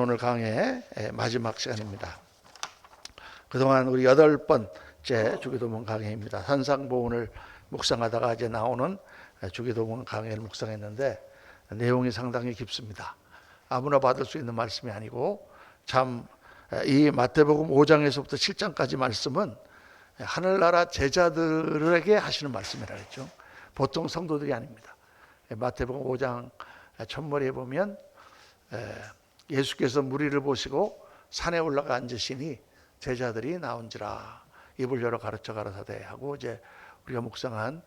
오늘 강의 마지막 시간입니다. 그동안 우리 8번째 주기도문 강의입니다. 산상보훈을 묵상하다가 이제 나오는 주기도문 강의를 묵상했는데 내용이 상당히 깊습니다. 아무나 받을 수 있는 말씀이 아니고 참 이 마태복음 5장에서부터 7장까지 말씀은 하늘나라 제자들에게 하시는 말씀이라 했죠. 보통 성도들이 아닙니다. 마태복음 5장 첫머리에 보면 예수께서 무리를 보시고 산에 올라가 앉으시니 제자들이 나온지라 입을 열어 가르쳐 가라사대 하고 이제 우리가 묵상한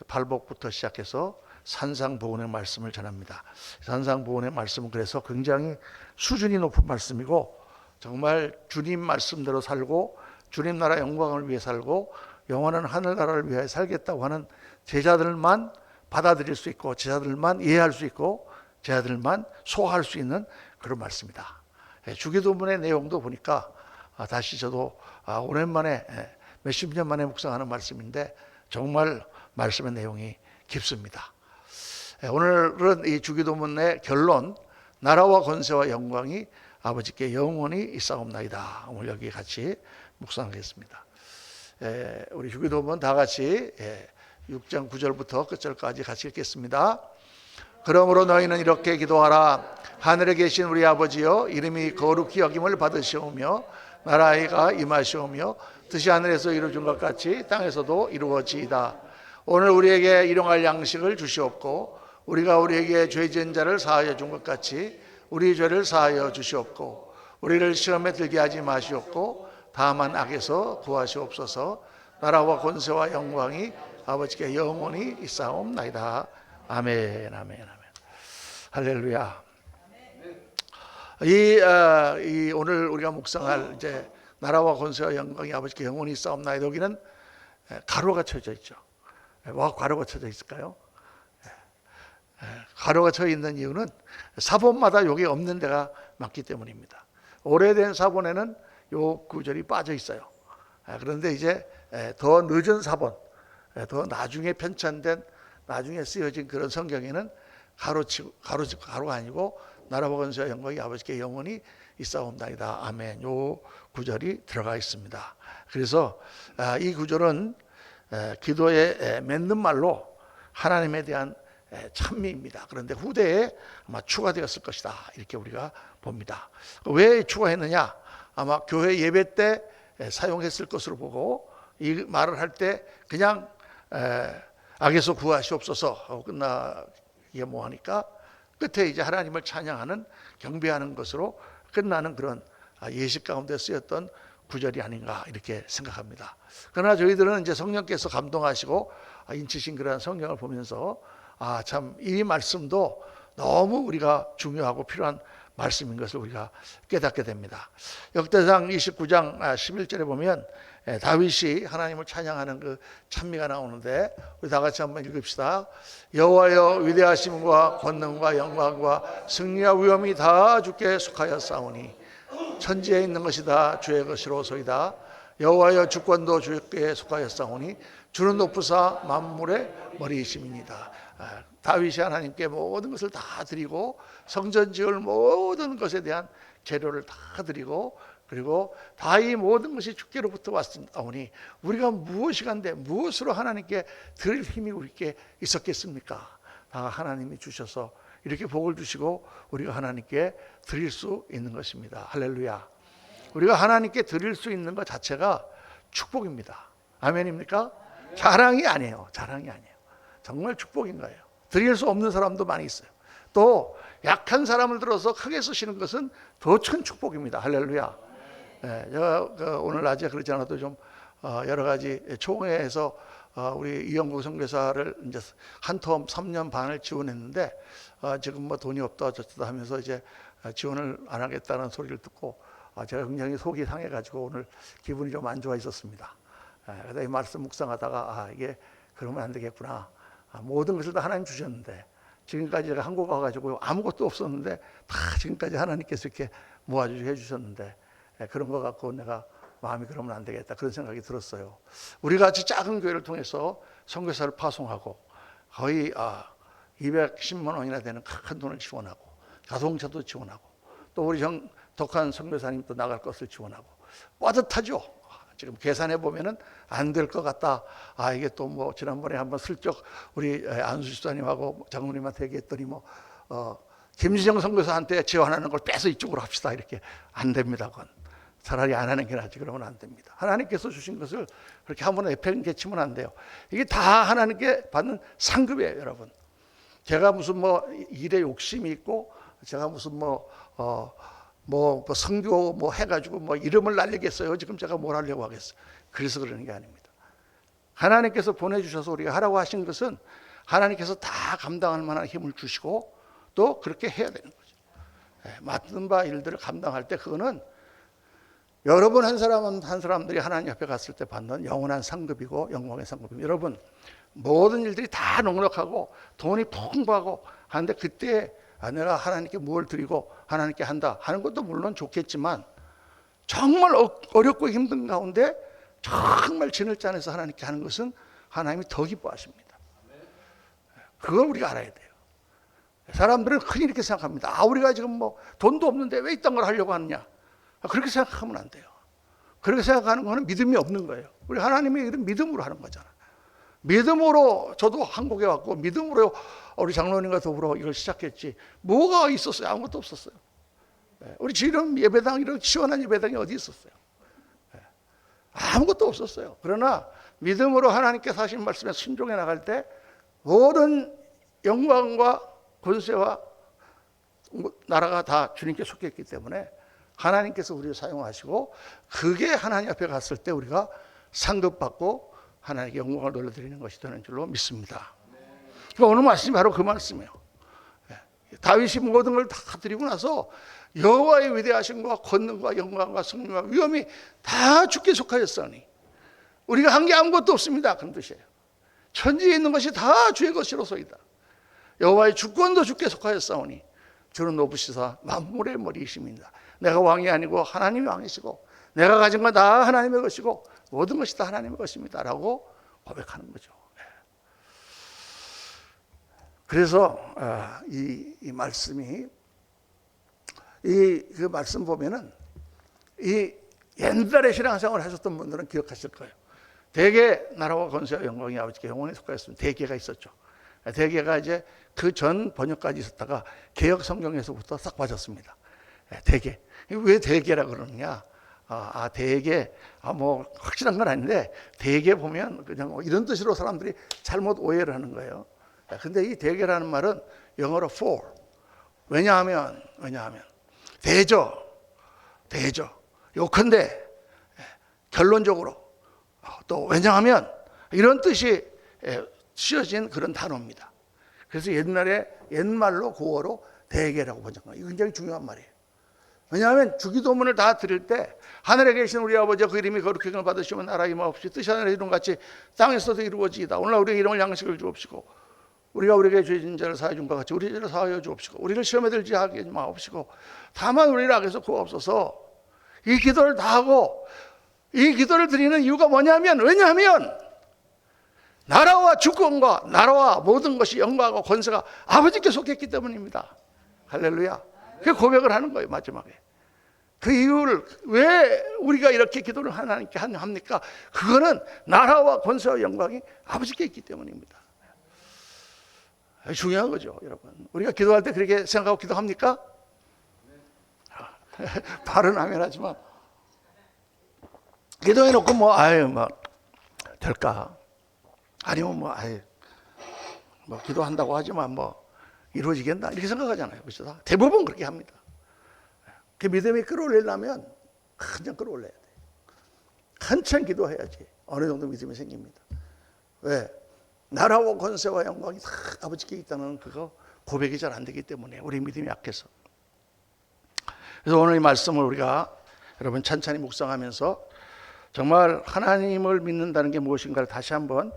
발복부터 시작해서 산상보훈의 말씀을 전합니다. 산상보훈의 말씀은 그래서 굉장히 수준이 높은 말씀이고 정말 주님 말씀대로 살고 주님 나라 영광을 위해 살고 영원한 하늘나라를 위해 살겠다고 하는 제자들만 받아들일 수 있고 제자들만 이해할 수 있고 제자들만 소화할 수 있는 그런 말씀이다. 주기도문의 내용도 보니까 다시 저도 오랜만에 몇십 년 만에 묵상하는 말씀인데 정말 말씀의 내용이 깊습니다. 오늘은 이 주기도문의 결론, 나라와 권세와 영광이 아버지께 영원히 있사옵나이다. 오늘 여기 같이 묵상하겠습니다. 우리 주기도문 다 같이 6장 9절부터 끝절까지 같이 읽겠습니다. 그러므로 너희는 이렇게 기도하라. 하늘에 계신 우리 아버지여, 이름이 거룩히 여김을 받으시오며 나라가 임하시오며 뜻이 하늘에서 이루어진 것 같이 땅에서도 이루어지이다. 오늘 우리에게 일용할 양식을 주시옵고 우리가 우리에게 죄 지은 자를 사하여 준 것 같이 우리 죄를 사하여 주시옵고 우리를 시험에 들게 하지 마시옵고 다만 악에서 구하시옵소서. 나라와 권세와 영광이 아버지께 영원히 있사옵나이다. 아멘, 아멘, 아멘. 할렐루야. 이 오늘 우리가 묵상할 이제 나라와 권세와 영광이 아버지께 영원히 있사옵나이다. 여기는 가로가 쳐져 있죠. 왜 가로가 쳐져 있을까요? 가로가 쳐 있는 이유는 사본마다 여기 없는 데가 많기 때문입니다. 오래된 사본에는 요 구절이 빠져 있어요. 그런데 이제 더 늦은 사본, 더 나중에 편찬된 나중에 쓰여진 그런 성경에는 가로가 아니고 나라와 권세와 영광이 아버지께 영원히 있사옵나이다. 아멘. 요 구절이 들어가 있습니다. 그래서 이 구절은 기도에 맺는 말로 하나님에 대한 찬미입니다. 그런데 후대에 아마 추가되었을 것이다. 이렇게 우리가 봅니다. 왜 추가했느냐? 아마 교회 예배 때 사용했을 것으로 보고 이 말을 할 때 그냥 악에서 구하시옵소서 하고 끝나게 뭐하니까 끝에 이제 하나님을 찬양하는 경배하는 것으로 끝나는 그런 예식 가운데 쓰였던 구절이 아닌가 이렇게 생각합니다. 그러나 저희들은 이제 성령께서 감동하시고 인치신 그런 성경을 보면서 참 이 말씀도 너무 우리가 중요하고 필요한 말씀인 것을 우리가 깨닫게 됩니다. 역대상 29장 11절에 보면 다윗이 하나님을 찬양하는 그 찬미가 나오는데 우리 다 같이 한번 읽읍시다. 여호와여, 위대하심과 권능과 영광과 승리와 위엄이 다 주께 속하였사오니 천지에 있는 것이 다 주의 것이로소이다. 여호와여, 주권도 주께 속하였사오니 주는 높으사 만물의 머리이심이니이다. 다윗이 하나님께 모든 것을 다 드리고 성전 지을 모든 것에 대한 재료를 다 드리고 그리고 다 이 모든 것이 주께로부터 왔사오니 우리가 무엇이 간데 무엇으로 하나님께 드릴 힘이 우리께 있었겠습니까? 다 하나님이 주셔서 이렇게 복을 주시고 우리가 하나님께 드릴 수 있는 것입니다. 할렐루야. 우리가 하나님께 드릴 수 있는 것 자체가 축복입니다. 아멘입니까? 자랑이 아니에요. 자랑이 아니에요. 정말 축복인 거예요. 드릴 수 없는 사람도 많이 있어요. 또 약한 사람을 들어서 크게 쓰시는 것은 더 큰 축복입니다. 할렐루야. 제가 오늘 낮에 그러지 않아도 좀 여러 가지 총회에서 우리 이영국 선교사를 이제 한 텀 3년 반을 지원했는데 지금 뭐 돈이 없다 어쩌다 하면서 이제 지원을 안 하겠다는 소리를 듣고 제가 굉장히 속이 상해가지고 오늘 기분이 좀 안 좋아 있었습니다. 그래서 이 말씀 묵상하다가 이게 그러면 안 되겠구나. 모든 것을 다 하나님 주셨는데 지금까지 제가 한국 와가지고 아무것도 없었는데 다 지금까지 하나님께서 이렇게 모아주시고 해주셨는데 그런 거 갖고 내가 마음이 그러면 안 되겠다 그런 생각이 들었어요. 우리 같이 작은 교회를 통해서 선교사를 파송하고 거의 210만 원이나 되는 큰 돈을 지원하고 자동차도 지원하고 또 우리 독한 선교사님 또 나갈 것을 지원하고 빠듯하죠. 지금 계산해 보면은 안 될 것 같다. 이게 또 뭐 지난번에 한번 슬쩍 우리 안수 집사님하고 장로님한테 얘기했더니 김진영 선교사한테 지원하는 걸 빼서 이쪽으로 합시다. 이렇게 안 됩니다. 그건 차라리 안 하는 게 낫지. 그러면 안 됩니다. 하나님께서 주신 것을 그렇게 한번 내팽개치면 안 돼요. 이게 다 하나님께 받는 상급이에요, 여러분. 제가 무슨 일에 욕심이 있고 제가 무슨 선교 해가지고 이름을 날리겠어요. 지금 제가 뭘 하려고 하겠어요. 그래서 그러는 게 아닙니다. 하나님께서 보내주셔서 우리가 하라고 하신 것은 하나님께서 다 감당할 만한 힘을 주시고 또 그렇게 해야 되는 거죠. 맡은 바 일들을 감당할 때 그거는 여러분 한 사람들이 하나님 앞에 갔을 때 받는 영원한 상급이고 영광의 상급입니다. 여러분 모든 일들이 다 넉넉하고 돈이 풍부하고 하는데 그때 내가 하나님께 뭘 드리고 하나님께 한다 하는 것도 물론 좋겠지만 정말 어렵고 힘든 가운데 정말 진을 짜내서 하나님께 하는 것은 하나님이 더 기뻐하십니다. 그걸 우리가 알아야 돼요. 사람들은 흔히 이렇게 생각합니다. 우리가 지금 돈도 없는데 왜 이딴 걸 하려고 하느냐. 그렇게 생각하면 안 돼요. 그렇게 생각하는 거는 믿음이 없는 거예요. 우리 하나님의 일은 믿음으로 하는 거잖아. 믿음으로 저도 한국에 왔고 믿음으로 우리 장로님과 더불어 이걸 시작했지. 뭐가 있었어요? 아무것도 없었어요. 우리 지금 예배당 이런 시원한 예배당이 어디 있었어요? 아무것도 없었어요. 그러나 믿음으로 하나님께서 하신 말씀에 순종해 나갈 때 모든 영광과 권세와 나라가 다 주님께 속했기 때문에 하나님께서 우리를 사용하시고 그게 하나님 앞에 갔을 때 우리가 상급받고 하나님께 영광을 돌려드리는 것이 되는 줄로 믿습니다. 그러니까 오늘 말씀이 바로 그 말씀이에요. 다윗이 모든 걸 다 드리고 나서 여호와의 위대하심과 권능과 영광과 승리와 위엄이 다 주께 속하였으니 우리가 한 게 아무것도 없습니다. 그런 뜻이에요. 천지에 있는 것이 다 주의 것이로소이다. 여호와의 주권도 주께 속하였사오니 주는 높으시사 만물의 머리이십니다. 내가 왕이 아니고 하나님이 왕이시고 내가 가진 건 다 하나님의 것이고 모든 것이 다 하나님의 것입니다 라고 고백하는 거죠. 그래서 이 말씀이 그 말씀 보면은 이 옛날에 신앙생활을 하셨던 분들은 기억하실 거예요. 대개 나라와 권세와 영광이 아버지께 영원히 속하였으면 대개가 있었죠. 대개가 이제 그 전 번역까지 있었다가 개역 성경에서부터 싹 빠졌습니다. 대개. 왜 대개라 그러느냐? 대개 확실한 건 아닌데 대개 보면 그냥 이런 뜻으로 사람들이 잘못 오해를 하는 거예요. 근데 이 대개라는 말은 영어로 for. 왜냐하면 대저 요컨대 결론적으로 또 왜냐하면 이런 뜻이 씌어진 그런 단어입니다. 그래서 옛말로 구어로 대개라고 번역합니다. 이거 굉장히 중요한 말이에요. 왜냐하면 주기도문을 다 드릴 때 하늘에 계신 우리 아버지 그 이름이 거룩함을 받으시면 나라 임하옵시고 뜻이 하늘의 이름같이 땅에서도 이루어지이다. 오늘날 우리에게 이름을 양식을 주옵시고 우리가 우리에게 죄진 자를 사하여 준 것 같이 우리 죄를 사하여 주옵시고 우리를 시험에 들지 하게 마옵시고 다만 우리를 악에서 구하옵소서. 이 기도를 다 하고 이 기도를 드리는 이유가 뭐냐면 왜냐하면 나라와 주권과 나라와 모든 것이 영광과 권세가 아버지께 속했기 때문입니다. 할렐루야. 그 고백을 하는 거예요. 마지막에 그 이유를 왜 우리가 이렇게 기도를 하나님께 합니까? 그거는 나라와 권세와 영광이 아버지께 있기 때문입니다. 중요한 거죠, 여러분. 우리가 기도할 때 그렇게 생각하고 기도합니까? 발은 아멘 하지만 기도해놓고 될까? 아니면 기도한다고 하지만 이루어지겠나? 이렇게 생각하잖아요. 그렇죠? 대부분 그렇게 합니다. 그 믿음이 끌어올리려면 한참 끌어올려야 돼요. 한참 기도해야지 어느 정도 믿음이 생깁니다. 왜? 나라와 권세와 영광이 다 아버지께 있다는 그거 고백이 잘 안 되기 때문에 우리 믿음이 약해서. 그래서 오늘 이 말씀을 우리가 여러분 찬찬히 묵상하면서 정말 하나님을 믿는다는 게 무엇인가를 다시 한번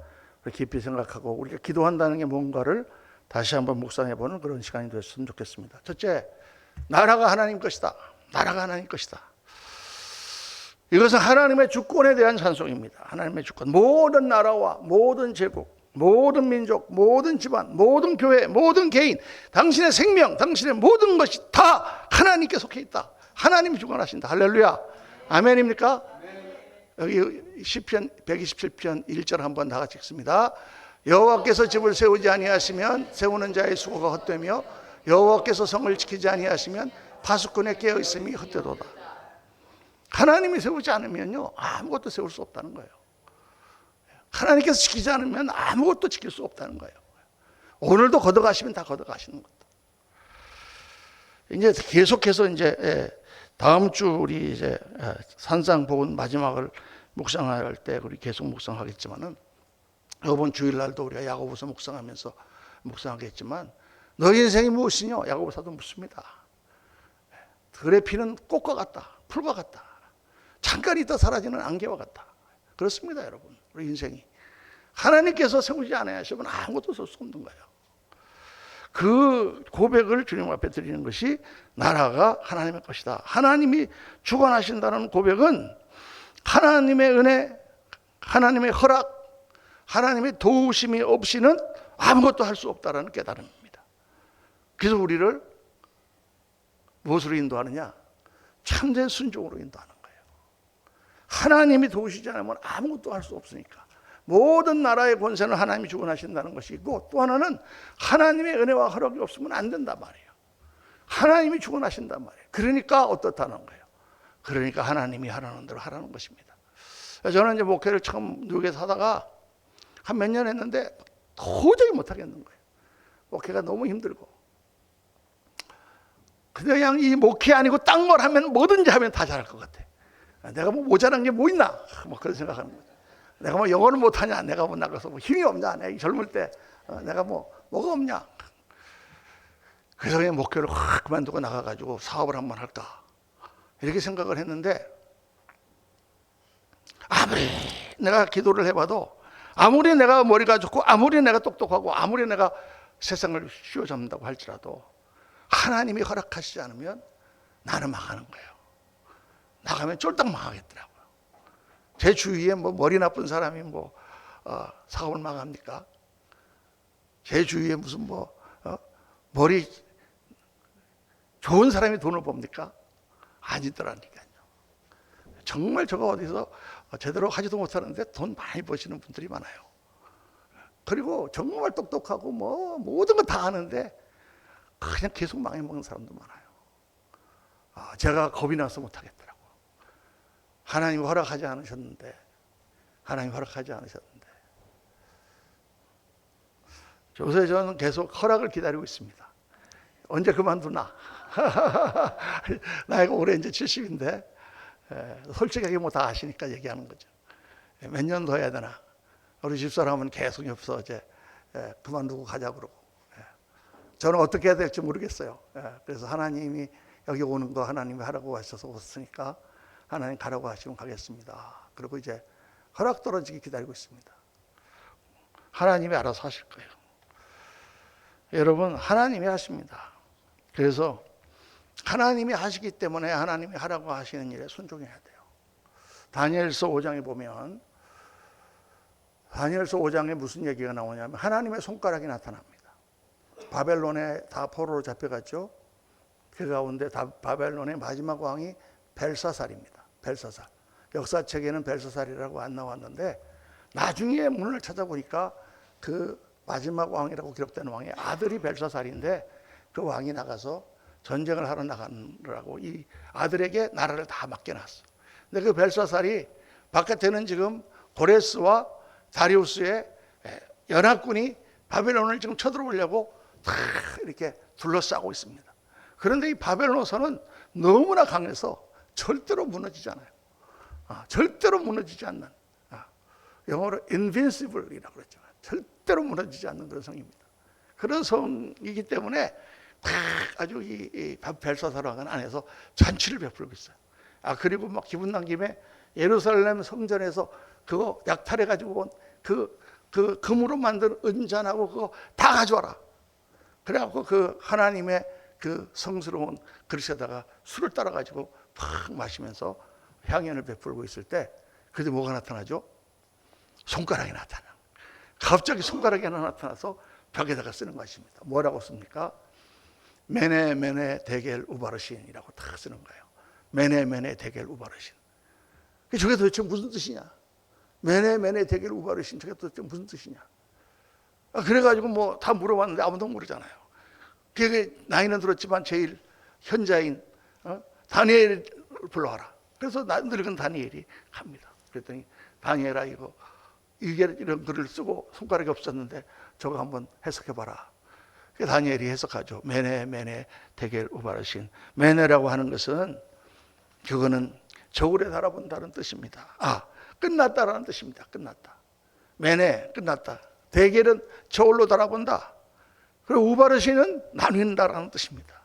깊이 생각하고 우리가 기도한다는 게 뭔가를 다시 한번 묵상해보는 그런 시간이 되었으면 좋겠습니다. 첫째, 나라가 하나님 것이다. 나라가 하나님 것이다. 이것은 하나님의 주권에 대한 찬송입니다. 하나님의 주권. 모든 나라와 모든 제국, 모든 민족, 모든 집안, 모든 교회, 모든 개인, 당신의 생명, 당신의 모든 것이 다 하나님께 속해 있다. 하나님이 주관하신다. 할렐루야. 아멘입니까? 여기 시편 127편 1절 한번 다 같이 읽습니다. 여호와께서 집을 세우지 아니하시면 세우는 자의 수고가 헛되며 여호와께서 성을 지키지 아니하시면 파수꾼의 깨어 있음이 헛되도다. 하나님이 세우지 않으면요 아무것도 세울 수 없다는 거예요. 하나님께서 지키지 않으면 아무것도 지킬 수 없다는 거예요. 오늘도 걷어가시면 다 걷어가시는 것도. 이제 계속해서 이제 다음 주 우리 이제 산상복음 마지막을 묵상할 때 우리 계속 묵상하겠지만은 이번 주일날도 우리가 야고보서 묵상하면서 묵상하겠지만 너희 인생이 무엇이냐? 야고보서도 묻습니다. 들의 피는 꽃과 같다, 풀과 같다. 잠깐 있다 사라지는 안개와 같다. 그렇습니다, 여러분. 우리 인생이 하나님께서 세우지 않으시면 아무것도 쓸 수 없는 거예요. 그 고백을 주님 앞에 드리는 것이 나라가 하나님의 것이다. 하나님이 주관하신다는 고백은 하나님의 은혜, 하나님의 허락, 하나님의 도우심이 없이는 아무것도 할 수 없다는 깨달음입니다. 그래서 우리를 무엇으로 인도하느냐? 참된 순종으로 인도하는 거예요. 하나님이 도우시지 않으면 아무것도 할 수 없으니까. 모든 나라의 권세는 하나님이 주관하신다는 것이 있고 또 하나는 하나님의 은혜와 허락이 없으면 안 된단 말이에요. 하나님이 주관하신단 말이에요. 그러니까 어떻다는 거예요. 그러니까 하나님이 하라는 대로 하라는 것입니다. 저는 이제 목회를 처음 뉴욕에서 하다가 한 몇 년 했는데 도저히 못하겠는 거예요. 목회가 너무 힘들고 그냥 이 목회 아니고 딴 걸 하면 뭐든지 하면 다 잘할 것 같아. 내가 뭐 모자란 게 뭐 있나? 뭐 그런 생각하는 거죠. 내가 뭐 영어를 못하냐? 내가 뭐 나가서 뭐 힘이 없냐? 내가 젊을 때 내가 뭐가 없냐? 그래서 그냥 목회를 확 그만두고 나가가지고 사업을 한번 할까? 이렇게 생각을 했는데 아무리 내가 기도를 해봐도 아무리 내가 머리가 좋고 아무리 내가 똑똑하고 아무리 내가 세상을 휘어잡는다고 할지라도 하나님이 허락하시지 않으면 나는 망하는 거예요. 나가면 쫄딱 망하겠더라고요. 제 주위에 뭐 머리 나쁜 사람이 사업을 망합니까? 제 주위에 무슨 머리 좋은 사람이 돈을 법니까? 아니더라니까요. 정말 저거 어디서 제대로 하지도 못하는데 돈 많이 버시는 분들이 많아요. 그리고 정말 똑똑하고 모든 거 다 하는데 그냥 계속 망해먹는 사람도 많아요. 제가 겁이 나서 못하겠더라고요. 하나님이 허락하지 않으셨는데 요새 저는 계속 허락을 기다리고 있습니다. 언제 그만두나? 나이가 올해 이제 70인데 솔직하게 다 아시니까 얘기하는 거죠. 몇 년 더 해야 되나? 우리 집사람은 계속 옆에서 이제 그만두고 가자 그러고 저는 어떻게 해야 될지 모르겠어요. 그래서 하나님이 여기 오는 거 하나님이 하라고 하셔서 왔으니까 하나님 가라고 하시면 가겠습니다. 그리고 이제 허락 떨어지기 기다리고 있습니다. 하나님이 알아서 하실 거예요. 여러분 하나님이 하십니다. 그래서 하나님이 하시기 때문에 하나님이 하라고 하시는 일에 순종해야 돼요. 다니엘서 5장에 보면 다니엘서 5장에 무슨 얘기가 나오냐면 하나님의 손가락이 나타납니다. 바벨론에 다 포로로 잡혀갔죠. 그 가운데 바벨론의 마지막 왕이 벨사살입니다. 벨사살. 역사책에는 벨사살이라고 안 나왔는데 나중에 문을 찾아보니까 그 마지막 왕이라고 기록된 왕의 아들이 벨사살인데 그 왕이 나가서 전쟁을 하러 나가느라고 이 아들에게 나라를 다 맡겨놨어. 근데 그 벨사살이 바깥에는 지금 고레스와 다리우스의 연합군이 바벨론을 지금 쳐들어오려고 다 이렇게 둘러싸고 있습니다. 그런데 이 바벨론서는 너무나 강해서 절대로 무너지지 않아요. 절대로 무너지지 않는 영어로 invincible이라고 그랬죠. 절대로 무너지지 않는 그런 성입니다. 그런 성이기 때문에 아주 이 벨사살 왕은 안에서 잔치를 베풀고 있어요. 그리고 막 기분 난 김에 예루살렘 성전에서 그거 약탈해 가지고 온 그 금으로 만든 은잔하고 그거 다 가져와라. 그래갖고 그 하나님의 그 성스러운 그릇에다가 술을 따라 가지고 팍 마시면서 향연을 베풀고 있을 때 그때 뭐가 나타나죠? 손가락이 나타나. 갑자기 손가락이 하나 나타나서 벽에다가 쓰는 것입니다. 뭐라고 씁니까? 메네 메네 데겔 우바르신이라고 다 쓰는 거예요. 메네 데겔 우바르신. 저게 도대체 무슨 뜻이냐? 메네 데겔 우바르신, 저게 도대체 무슨 뜻이냐? 그래가지고 뭐 다 물어봤는데 아무도 모르잖아요. 그게 나이는 들었지만 제일 현자인 다니엘을 불러와라. 그래서 늙은 다니엘이 갑니다. 그랬더니 다니엘아, 이게 이런 글을 쓰고 손가락이 없었는데 저거 한번 해석해봐라. 다니엘이 해석하죠. 메네 데겔 우바르신. 메네라고 하는 것은 그거는 저울에 달아본다는 뜻입니다. 끝났다라는 뜻입니다. 끝났다. 메네, 끝났다. 데겔은 저울로 달아본다. 그리고 우바르신은 나눈다라는 뜻입니다.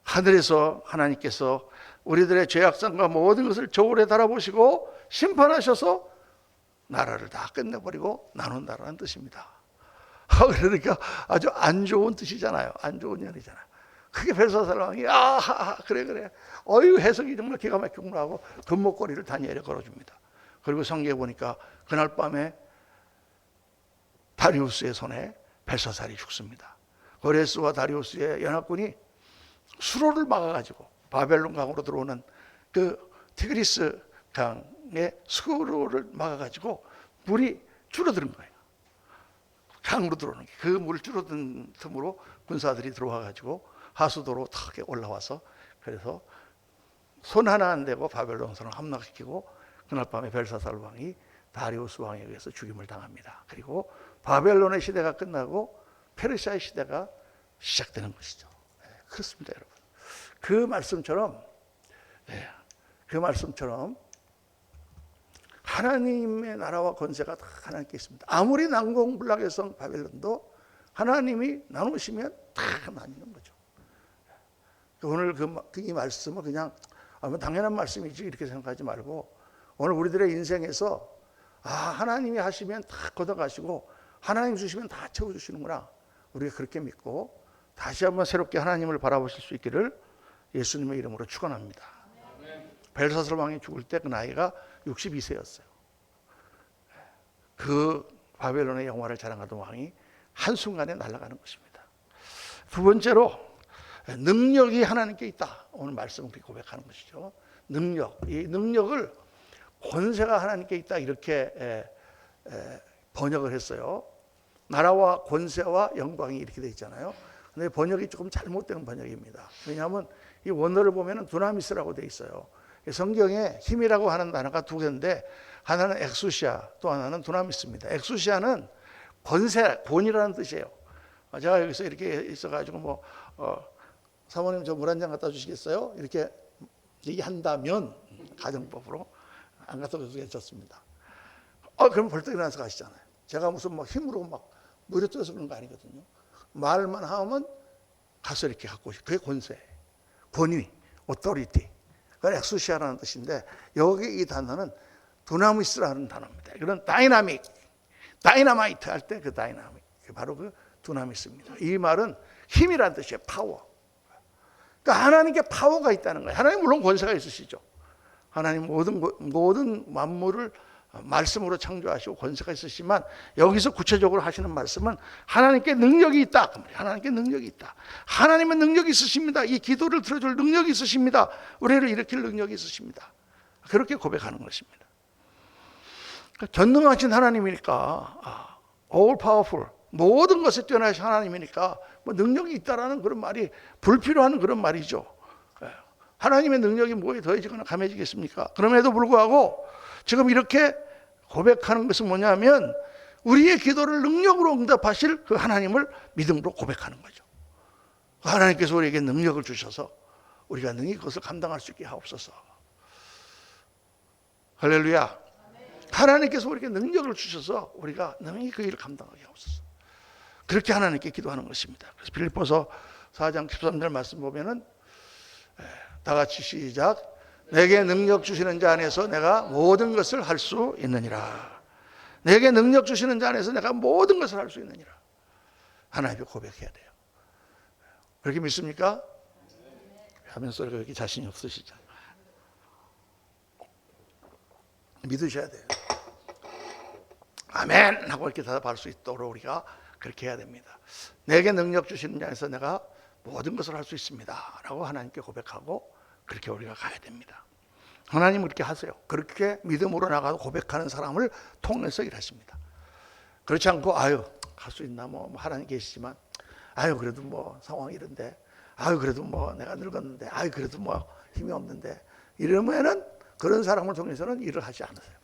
하늘에서 하나님께서 우리들의 죄악성과 모든 것을 저울에 달아보시고 심판하셔서 나라를 다 끝내버리고 나눈다라는 뜻입니다. 그러니까 아주 안 좋은 뜻이잖아요. 안 좋은 년이잖아요. 그게 벨사살 왕이 그래 어유 해석이 정말 기가 막히구나 하고 금목걸이를 다니엘에 걸어줍니다. 그리고 성경에 보니까 그날 밤에 다리우스의 손에 벨사살이 죽습니다. 고레스와 다리우스의 연합군이 수로를 막아가지고 바벨론 강으로 들어오는 그 티그리스 강의 수로를 막아가지고 물이 줄어드는 거예요. 강으로 들어오는 게. 그 물 줄어든 틈으로 군사들이 들어와가지고 하수도로 탁 올라와서 그래서 손 하나 안 대고 바벨론 선을 함락시키고 그날 밤에 벨사살 왕이 다리우스 왕에 의해서 죽임을 당합니다. 그리고 바벨론의 시대가 끝나고 페르시아의 시대가 시작되는 것이죠. 그렇습니다, 여러분. 그 말씀처럼 하나님의 나라와 권세가 다 하나님께 있습니다. 아무리 난공불락의 성 바벨론도 하나님이 나누시면 다 나뉘는 거죠. 오늘 이 말씀은 그냥 당연한 말씀이지 이렇게 생각하지 말고 오늘 우리들의 인생에서 하나님이 하시면 다 걷어가시고 하나님 주시면 다 채워주시는구나. 우리가 그렇게 믿고 다시 한번 새롭게 하나님을 바라보실 수 있기를 예수님의 이름으로 축원합니다. 벨사살 왕이 죽을 때 그 나이가 62세였어요. 그 바벨론의 영화를 자랑하던 왕이 한순간에 날아가는 것입니다. 두 번째로 능력이 하나님께 있다. 오늘 말씀을 고백하는 것이죠. 이 능력을 권세가 하나님께 있다 이렇게 번역을 했어요. 나라와 권세와 영광이 이렇게 되어 있잖아요. 근데 번역이 조금 잘못된 번역입니다. 왜냐하면 이 원어를 보면 두나미스라고 되어 있어요. 성경에 힘이라고 하는 단어가 두 개인데 하나는 엑수시아, 또 하나는 두나미스입니다. 엑수시아는 권이라는 뜻이에요. 제가 여기서 이렇게 있어가지고 사모님 저 물 한 잔 갖다 주시겠어요? 이렇게 얘기한다면 가정법으로 안 갖다 줘도 괜찮습니다. 그럼 벌떡 일어나서 가시잖아요. 제가 무슨 힘으로 무력뜨려서 그런 거 아니거든요. 말만 하면 가서 이렇게 갖고 오시. 그게 권세, 권위, authority. 그건 엑수시아라는 뜻인데 여기 이 단어는 두나미스라는 단어입니다. 이건 다이나마이트 할 때 그 다이나믹, 바로 그 두나미스입니다. 이 말은 힘이라는 뜻이에요. 파워. 그러니까 하나님께 파워가 있다는 거예요. 하나님 물론 권세가 있으시죠. 하나님 모든 만물을 말씀으로 창조하시고 권세가 있으시지만 여기서 구체적으로 하시는 말씀은 하나님께 능력이 있다. 하나님께 능력이 있다. 하나님은 능력이 있으십니다. 이 기도를 들어줄 능력이 있으십니다. 우리를 일으킬 능력이 있으십니다. 그렇게 고백하는 것입니다. 전능하신 하나님이니까 all powerful, 모든 것에 뛰어나신 하나님이니까 능력이 있다라는 그런 말이 불필요한 그런 말이죠. 하나님의 능력이 뭐에 더해지거나 감해지겠습니까? 그럼에도 불구하고 지금 이렇게 고백하는 것은 뭐냐면 우리의 기도를 능력으로 응답하실 그 하나님을 믿음으로 고백하는 거죠. 하나님께서 우리에게 능력을 주셔서 우리가 능히 그것을 감당할 수 있게 하옵소서. 할렐루야. 하나님께서 우리에게 능력을 주셔서 우리가 능히 그 일을 감당하게 하옵소서. 그렇게 하나님께 기도하는 것입니다. 그래서 빌립보서 4장 13절 말씀 보면은 다 같이 시작. 내게 능력 주시는 자 안에서 내가 모든 것을 할 수 있느니라. 내게 능력 주시는 자 안에서 내가 모든 것을 할 수 있느니라. 하나님께 고백해야 돼요. 그렇게 믿습니까? 하면 소리가 그렇게 자신이 없으시죠. 믿으셔야 돼요. 아멘 하고 이렇게 대답할 수 있도록 우리가 그렇게 해야 됩니다. 내게 능력 주시는 자 안에서 내가 모든 것을 할 수 있습니다 라고 하나님께 고백하고 그렇게 우리가 가야 됩니다. 하나님 그렇게 하세요. 그렇게 믿음으로 나가서 고백하는 사람을 통해서 일하십니다. 그렇지 않고 아유 할 수 있나 뭐 하나님 계시지만 아유 그래도 뭐 상황이 이런데 아유 그래도 뭐 내가 늙었는데 아유 그래도 뭐 힘이 없는데 이러면은 그런 사람을 통해서는 일을 하지 않으세요.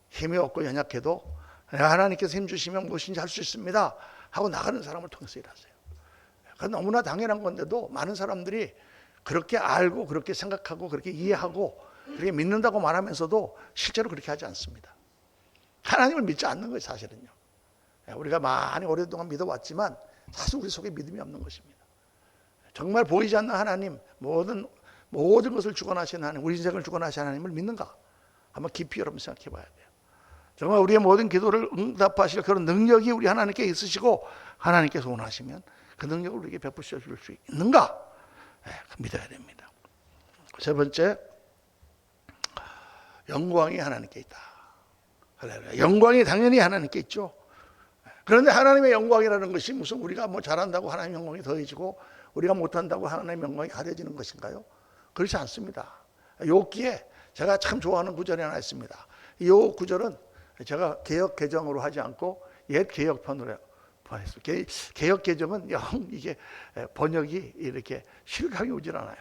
힘이 없고 연약해도 하나님께서 힘 주시면 무엇인지 할 수 있습니다 하고 나가는 사람을 통해서 일하세요. 그건 너무나 당연한 건데도 많은 사람들이 그렇게 알고 그렇게 생각하고 그렇게 이해하고 그렇게 믿는다고 말하면서도 실제로 그렇게 하지 않습니다. 하나님을 믿지 않는 거예요, 사실은요. 우리가 많이 오랫동안 믿어왔지만 사실 우리 속에 믿음이 없는 것입니다. 정말 보이지 않는 하나님, 모든 것을 주관하시는 하나님, 우리 인생을 주관하시는 하나님을 믿는가? 한번 깊이 여러분 생각해 봐야 돼요. 정말 우리의 모든 기도를 응답하실 그런 능력이 우리 하나님께 있으시고 하나님께서 원하시면 그 능력을 우리에게 베푸셔 줄 수 있는가? 믿어야 됩니다. 세 번째, 영광이 하나님께 있다. 영광이 당연히 하나님께 있죠. 그런데 하나님의 영광이라는 것이 무슨 우리가 뭐 잘한다고 하나님의 영광이 더해지고 우리가 못한다고 하나님의 영광이 가려지는 것인가요? 그렇지 않습니다. 욥기에 제가 참 좋아하는 구절이 하나 있습니다. 이 구절은 제가 개역 개정으로 하지 않고 옛 개역판으로 번역했어요. 개역 개정은 이게 번역이 이렇게 실감이 오질 않아요.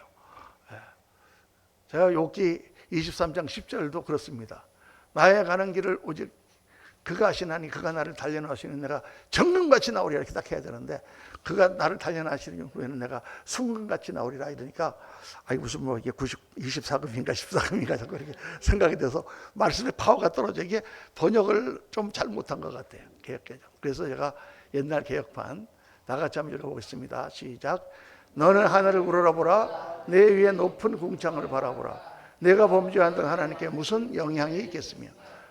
제가 욥기 23장 10절도 그렇습니다. 나의 가는 길을 오직 그가 하시나니 그가 나를 단련하시는 내가 정금같이 나오리라 이렇게 딱 해야 되는데 그가 나를 단련하시는 후에는 내가 순금같이 나오리라 이러니까 아이 무슨 뭐 이게 24금인가 14금인가 자꾸 이렇게 생각이 돼서 말씀의 파워가 떨어져 이게 번역을 좀 잘못한 것 같아요. 개역개정. 그래서 제가 옛날 개역판 다 같이 한번 읽어보겠습니다. 시작. 너는 하늘을 우러러보라 내 위에 높은 궁창을 바라보라 내가 범죄한들 하나님께 무슨 영향이 있겠으며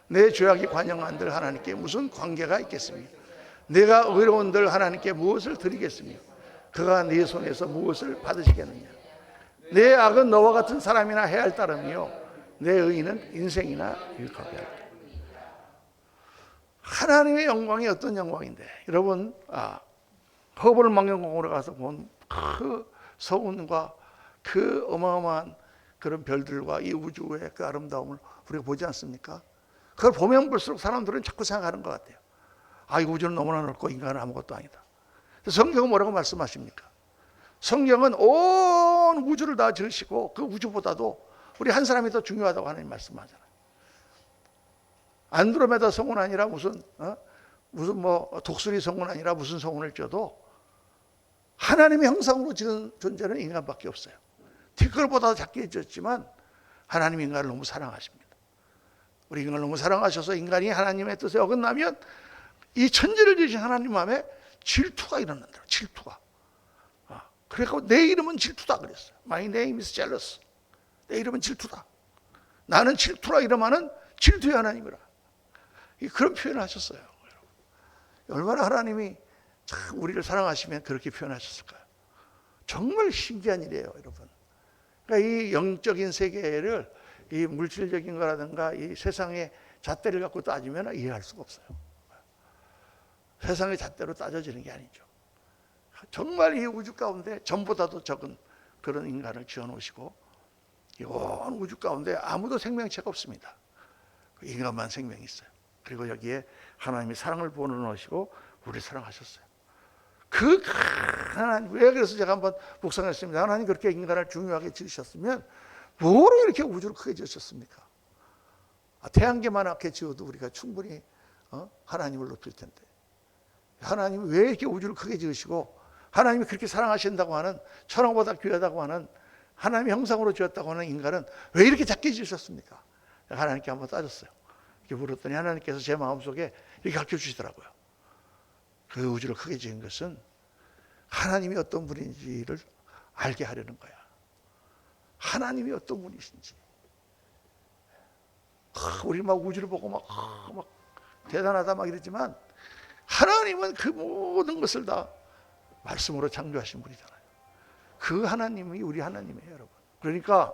내 죄악이 관영한들 하나님께 무슨 관계가 있겠으며 내가 의로운들 하나님께 무엇을 드리겠으며 그가 네 손에서 무엇을 받으시겠느냐 내 악은 너와 같은 사람이나 해할 따름이요 내 의인은 인생이나 유익하게 할 따름. 하나님의 영광이 어떤 영광인데 여러분 허벌 망령공원에 가서 본 그 서운과 그 어마어마한 그런 별들과 이 우주의 그 아름다움을 우리가 보지 않습니까? 그걸 보면 볼수록 사람들은 자꾸 생각하는 것 같아요. 이 우주는 너무나 넓고 인간은 아무것도 아니다. 성경은 뭐라고 말씀하십니까? 성경은 온 우주를 다 지으시고 그 우주보다도 우리 한 사람이 더 중요하다고 하나님 말씀하잖아요. 안드로메다 성운 아니라 무슨 뭐 독수리 성운 아니라 무슨 성운을 쪄도 하나님의 형상으로 지은 존재는 인간밖에 없어요. 티끌보다 작게 지었지만 하나님 인간을 너무 사랑하십니다. 우리 인간을 너무 사랑하셔서 인간이 하나님의 뜻에 어긋나면 이 천지를 지으신 하나님 마음에 질투가 일어난다. 질투가. 그래서 내 이름은 질투다 그랬어요. My name is jealous. 내 이름은 질투다. 나는 질투라 이름하는 질투의 하나님이라. 그런 표현을 하셨어요. 얼마나 하나님이 참 우리를 사랑하시면 그렇게 표현하셨을까요? 정말 신기한 일이에요, 여러분. 그러니까 이 영적인 세계를 이 물질적인 거라든가 이 세상의 잣대를 갖고 따지면 이해할 수가 없어요. 세상의 잣대로 따져지는 게 아니죠. 정말 이 우주 가운데 전보다도 적은 그런 인간을 지어놓으시고 이 온 우주 가운데 아무도 생명체가 없습니다. 인간만 생명이 있어요. 그리고 여기에 하나님이 사랑을 부어넣으시고 우리를 사랑하셨어요. 그 하나님, 왜 그래서 제가 한번 묵상했습니다. 하나님 그렇게 인간을 중요하게 지으셨으면 뭐로 이렇게 우주를 크게 지으셨습니까? 태양계만하게 지어도 우리가 충분히 하나님을 높일 텐데 하나님이 왜 이렇게 우주를 크게 지으시고 하나님이 그렇게 사랑하신다고 하는 천왕보다 귀하다고 하는 하나님의 형상으로 지었다고 하는 인간은 왜 이렇게 작게 지으셨습니까? 하나님께 한번 따졌어요. 이렇게 물었더니 하나님께서 제 마음속에 이렇게 가르쳐 주시더라고요. 그 우주를 크게 지은 것은 하나님이 어떤 분인지를 알게 하려는 거야. 하나님이 어떤 분이신지. 우리 막 우주를 보고 막 대단하다 막 이러지만 하나님은 그 모든 것을 다 말씀으로 창조하신 분이잖아요. 그 하나님이 우리 하나님이에요, 여러분. 그러니까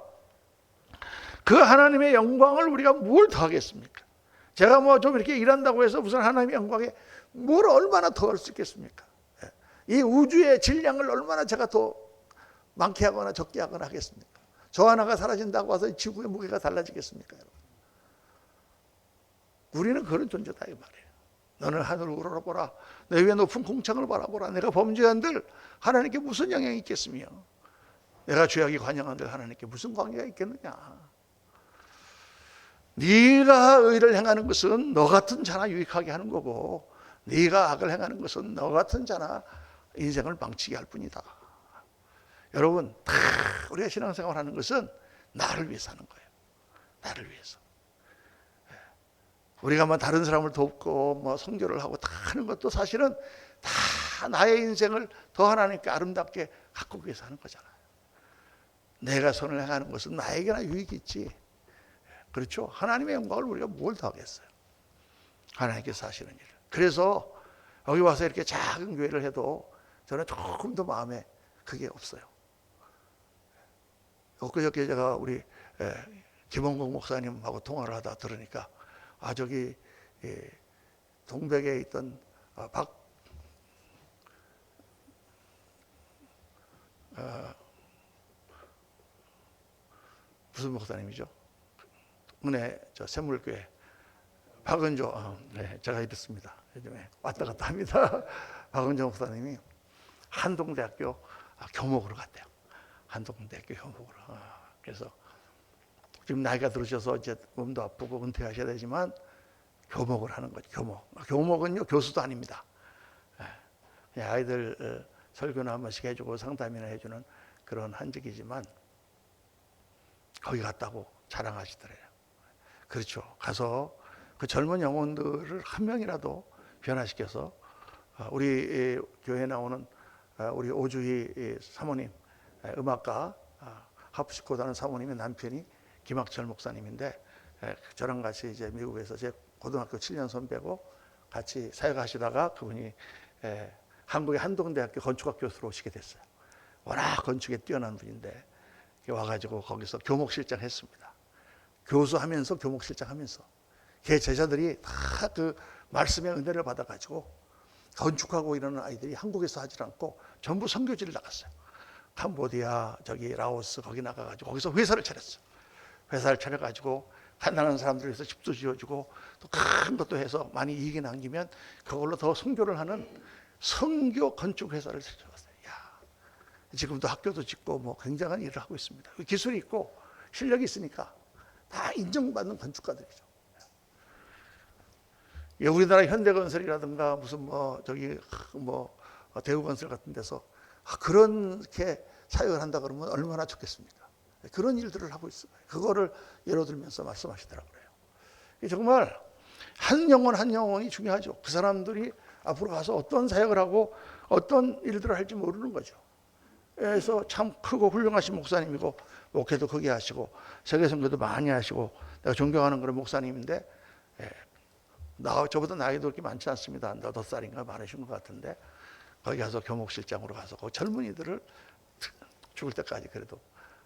그 하나님의 영광을 우리가 뭘 더하겠습니까? 제가 뭐 좀 이렇게 일한다고 해서 무슨 하나님의 영광에 뭘 얼마나 더 할 수 있겠습니까? 이 우주의 질량을 얼마나 제가 더 많게 하거나 적게 하거나 하겠습니까? 저 하나가 사라진다고 해서 지구의 무게가 달라지겠습니까? 여러분? 우리는 그런 존재다 이 말이에요. 너는 하늘을 우러러보라. 내 위에 높은 공창을 바라보라. 내가 범죄한들 하나님께 무슨 영향이 있겠으며 내가 죄악이 관영한들 하나님께 무슨 관계가 있겠느냐. 네가 의를 행하는 것은 너 같은 자나 유익하게 하는 거고 네가 악을 행하는 것은 너 같은 자나 인생을 망치게 할 뿐이다. 여러분 다 우리가 신앙생활하는 것은 나를 위해서 하는 거예요. 나를 위해서. 우리가 뭐 다른 사람을 돕고 뭐 성교를 하고 다 하는 것도 사실은 다 나의 인생을 더 하나님께 아름답게 가꾸기 위해서 하는 거잖아요. 내가 선을 행하는 것은 나에게나 유익이 있지. 그렇죠? 하나님의 영광을 우리가 뭘 더 하겠어요? 하나님께서 하시는 일. 그래서 여기 와서 이렇게 작은 교회를 해도 저는 조금 더 마음에 그게 없어요. 엊그저께 제가 우리 김원국 목사님하고 통화를 하다 들으니까 저기 동백에 있던 무슨 목사님이죠? 은혜 샘물교회 박은조 네, 제가 이랬습니다. 요즘에 왔다 갔다 합니다. 박은조 목사님이 한동대학교 교목으로 갔대요. 한동대학교 교목으로. 그래서 지금 나이가 들으셔서 이제 몸도 아프고 은퇴하셔야 되지만 교목을 하는 거죠. 교목. 교목은요 교수도 아닙니다. 아이들 설교나 한 번씩 해주고 상담이나 해주는 그런 한직이지만 거기 갔다고 자랑하시더래요. 그렇죠. 가서 그 젊은 영혼들을 한 명이라도 변화시켜서 우리 교회에 나오는 우리 오주희 사모님, 음악가 하프시코드 하는 사모님의 남편이 김학철 목사님인데 저랑 같이 이제 미국에서 제 고등학교 7년 선배고 같이 사역하시다가 그분이 한국의 한동대학교 건축학 교수로 오시게 됐어요. 워낙 건축에 뛰어난 분인데 와가지고 거기서 교목실장 했습니다. 교수하면서 교목실장 하면서 걔 제자들이 다 그 말씀의 은혜를 받아가지고 건축하고 이러는 아이들이 한국에서 하질 않고 전부 선교지를 나갔어요. 캄보디아 저기 라오스 거기 나가가지고 거기서 회사를 차렸어요. 회사를 차려가지고 가난한 사람들 위해서 집도 지어주고 또 큰 것도 해서 많이 이익이 남기면 그걸로 더 선교를 하는 선교 건축 회사를 차렸어요. 야, 지금도 학교도 짓고 뭐 굉장한 일을 하고 있습니다. 기술이 있고 실력이 있으니까 다 인정받는 건축가들이죠. 우리나라 현대건설이라든가 무슨 뭐 저기 뭐 대우건설 같은 데서 그렇게 사역을 한다 그러면 얼마나 좋겠습니까? 그런 일들을 하고 있어요. 그거를 예로 들면서 말씀하시더라고요. 정말 한 영혼 한 영혼이 중요하죠. 그 사람들이 앞으로 가서 어떤 사역을 하고 어떤 일들을 할지 모르는 거죠. 그래서 참 크고 훌륭하신 목사님이고 목회도 크게 하시고 세계 선교도 많이 하시고 내가 존경하는 그런 목사님인데 저보다 나이도 그렇게 많지 않습니다. 8살인가 많으신 것 같은데 거기 가서 교목실장으로 가서 그 젊은이들을 죽을 때까지 그래도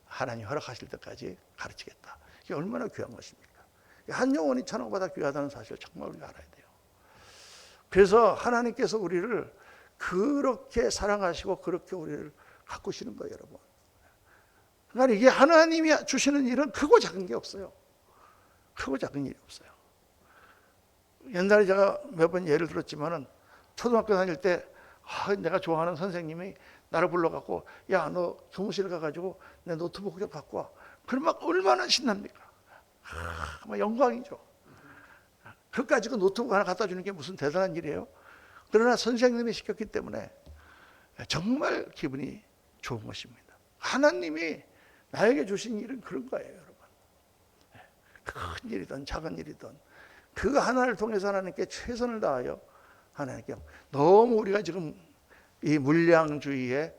하나님 허락하실 때까지 가르치겠다. 이게 얼마나 귀한 것입니까? 한 영혼이 천억보다 귀하다는 사실을 정말 우리가 알아야 돼요. 그래서 하나님께서 우리를 그렇게 사랑하시고 그렇게 우리를 가꾸시는 거예요, 여러분. 그러니까 이게 하나님이 주시는 일은 크고 작은 게 없어요. 크고 작은 일이 없어요. 옛날에 제가 몇 번 예를 들었지만은 초등학교 다닐 때 내가 좋아하는 선생님이 나를 불러갖고 야, 너 교무실 가가지고 내 노트북 좀 갖고 와. 그럼 막 얼마나 신납니까? 막 영광이죠. 그까지 그 노트북 하나 갖다 주는 게 무슨 대단한 일이에요? 그러나 선생님이 시켰기 때문에 정말 기분이 좋은 것입니다. 하나님이 나에게 주신 일은 그런 거예요, 여러분. 큰 일이든 작은 일이든 그 하나를 통해서 하나님께 최선을 다하여 하나님께 너무 우리가 지금 이 물량주의에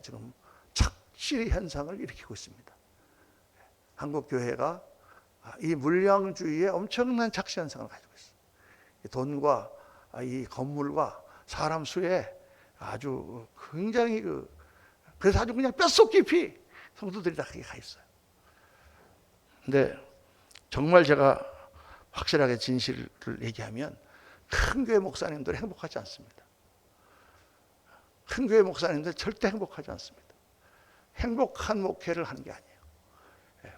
지금 착시 현상을 일으키고 있습니다. 한국 교회가 이 물량주의에 엄청난 착시 현상을 가지고 있어요. 돈과 이 건물과 사람 수에 아주 굉장히 그래서 아주 그냥 뼛속 깊이 성도들이 다 거기 가 있어요. 근데 정말 제가 확실하게 진실을 얘기하면 큰 교회 목사님들 행복하지 않습니다. 큰 교회 목사님들 절대 행복하지 않습니다. 행복한 목회를 하는 게 아니에요.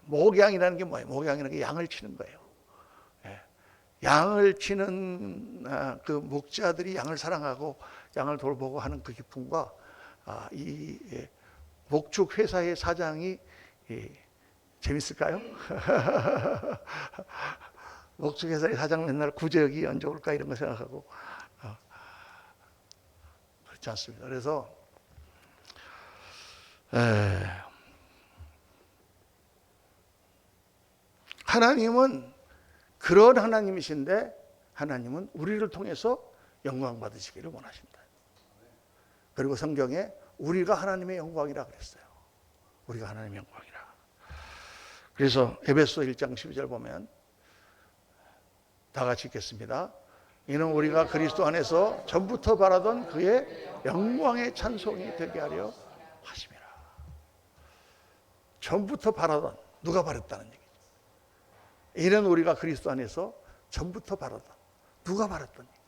목양이라는 게 뭐예요? 목양이라는 게 양을 치는 거예요. 양을 치는 그 목자들이 양을 사랑하고 양을 돌보고 하는 그 기쁨과 이 목축 회사의 사장이 재밌을까요? 목축 회사의 사장 맨날 구제역이 언제 올까 이런 거 생각하고 그렇지 않습니다. 그래서 하나님은 그런 하나님이신데 하나님은 우리를 통해서 영광 받으시기를 원하신다. 그리고 성경에 우리가 하나님의 영광이라 그랬어요. 우리가 하나님의 영광이라. 그래서 에베소 1장 12절 보면 다 같이 읽겠습니다. 이는 우리가 그리스도 안에서 전부터 바라던 그의 영광의 찬송이 되게 하려 하심이라. 전부터 바라던, 누가 바랬다는 얘기죠. 이는 우리가 그리스도 안에서 전부터 바라던, 누가 바랐던 얘기.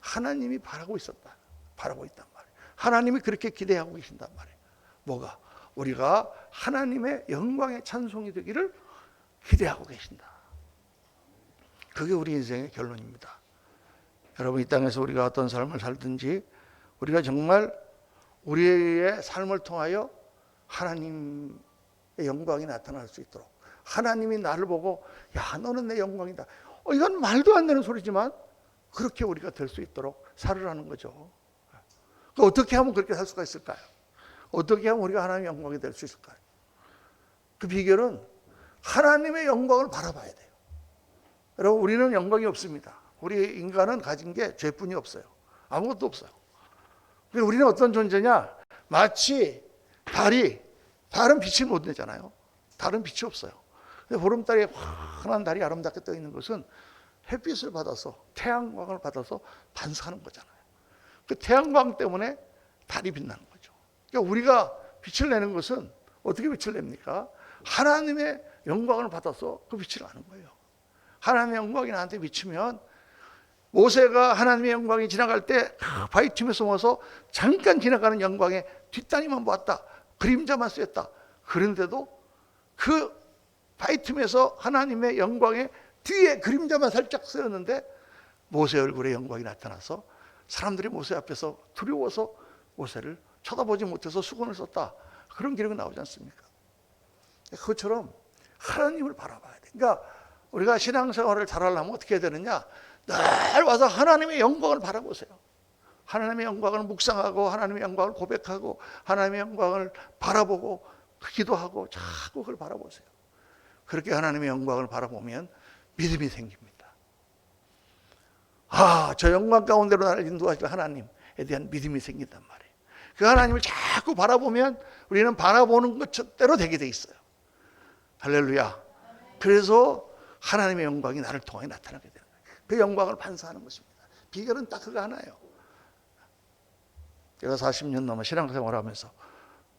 하나님이 바라고 있었다. 바라고 있단 말이에요. 하나님이 그렇게 기대하고 계신단 말이에요. 뭐가? 우리가 하나님의 영광의 찬송이 되기를 기대하고 계신다. 그게 우리 인생의 결론입니다. 여러분, 이 땅에서 우리가 어떤 삶을 살든지 우리가 정말 우리의 삶을 통하여 하나님의 영광이 나타날 수 있도록, 하나님이 나를 보고 야, 너는 내 영광이다. 이건 말도 안 되는 소리지만 그렇게 우리가 될 수 있도록 살으라는 거죠. 어떻게 하면 그렇게 살 수가 있을까요? 어떻게 하면 우리가 하나님의 영광이 될 수 있을까요? 그 비결은 하나님의 영광을 바라봐야 돼요. 여러분, 우리는 영광이 없습니다. 우리 인간은 가진 게 죄뿐이 없어요. 아무것도 없어요. 우리는 어떤 존재냐? 마치 달은 빛이 못 내잖아요. 달은 빛이 없어요. 보름달에 환한 달이 아름답게 떠 있는 것은 햇빛을 받아서, 태양광을 받아서 반사하는 거잖아요. 그 태양광 때문에 달이 빛나는 거죠. 그러니까 우리가 빛을 내는 것은 어떻게 빛을 냅니까? 하나님의 영광을 받아서 그 빛을 나는 거예요. 하나님의 영광이 나한테 비치면, 모세가 하나님의 영광이 지나갈 때 바위 틈에 숨어서 잠깐 지나가는 영광에 뒷다리만 보았다. 그림자만 쐈다. 그런데도 그 바위 틈에서 하나님의 영광의 뒤에 그림자만 살짝 쓰였는데 모세 얼굴에 영광이 나타나서 사람들이 모세 앞에서 두려워서 모세를 쳐다보지 못해서 수건을 썼다. 그런 기록이 나오지 않습니까? 그것처럼 하나님을 바라봐야 돼. 그러니까 우리가 신앙생활을 잘하려면 어떻게 해야 되느냐? 늘 와서 하나님의 영광을 바라보세요. 하나님의 영광을 묵상하고 하나님의 영광을 고백하고 하나님의 영광을 바라보고 기도하고 자꾸 그걸 바라보세요. 그렇게 하나님의 영광을 바라보면 믿음이 생깁니다. 저 영광 가운데로 나를 인도하실 하나님에 대한 믿음이 생긴단 말이에요. 그 하나님을 자꾸 바라보면 우리는 바라보는 것대로 되게 돼 있어요. 할렐루야. 그래서 하나님의 영광이 나를 통해 나타나게 되는 거예요. 그 영광을 반사하는 것입니다. 비결은 딱 그거 하나예요. 제가 40년 넘어 신앙생활을 하면서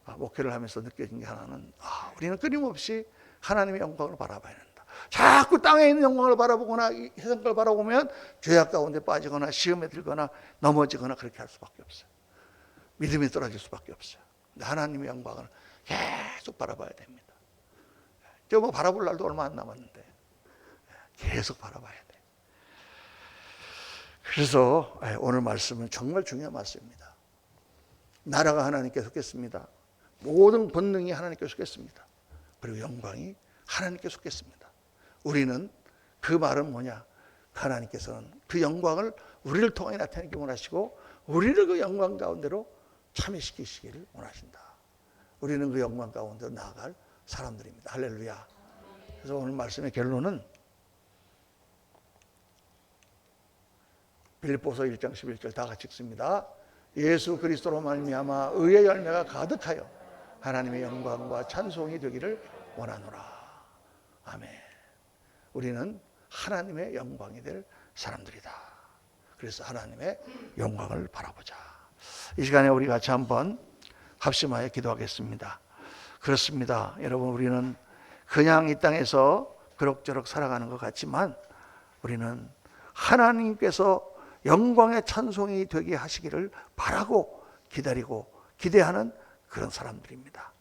목회를 하면서 느껴진 게 하나는 우리는 끊임없이 하나님의 영광을 바라봐야 된다. 자꾸 땅에 있는 영광을 바라보거나 이 세상 걸 바라보면 죄악 가운데 빠지거나 시험에 들거나 넘어지거나 그렇게 할 수밖에 없어요. 믿음이 떨어질 수밖에 없어요. 근데 하나님의 영광을 계속 바라봐야 됩니다. 저 뭐 바라볼 날도 얼마 안 남았는데 계속 바라봐야 돼. 그래서 오늘 말씀은 정말 중요한 말씀입니다. 나라가 하나님께 속했습니다. 모든 권능이 하나님께 속했습니다. 그리고 영광이 하나님께 속했습니다. 우리는 그 말은 뭐냐? 하나님께서는 그 영광을 우리를 통해 나타내기 원하시고 우리를 그 영광 가운데로 참여시키시기를 원하신다. 우리는 그 영광 가운데로 나아갈 사람들입니다. 할렐루야. 그래서 오늘 말씀의 결론은 빌립보서 1장 11절 다 같이 읽습니다. 예수 그리스도로 말미암아 의의 열매가 가득하여 하나님의 영광과 찬송이 되기를 원하노라. 아멘. 우리는 하나님의 영광이 될 사람들이다. 그래서 하나님의 영광을 바라보자. 이 시간에 우리 같이 한번 합심하여 기도하겠습니다. 그렇습니다. 여러분, 우리는 그냥 이 땅에서 그럭저럭 살아가는 것 같지만 우리는 하나님께서 영광의 찬송이 되게 하시기를 바라고 기다리고 기대하는 그런 사람들입니다.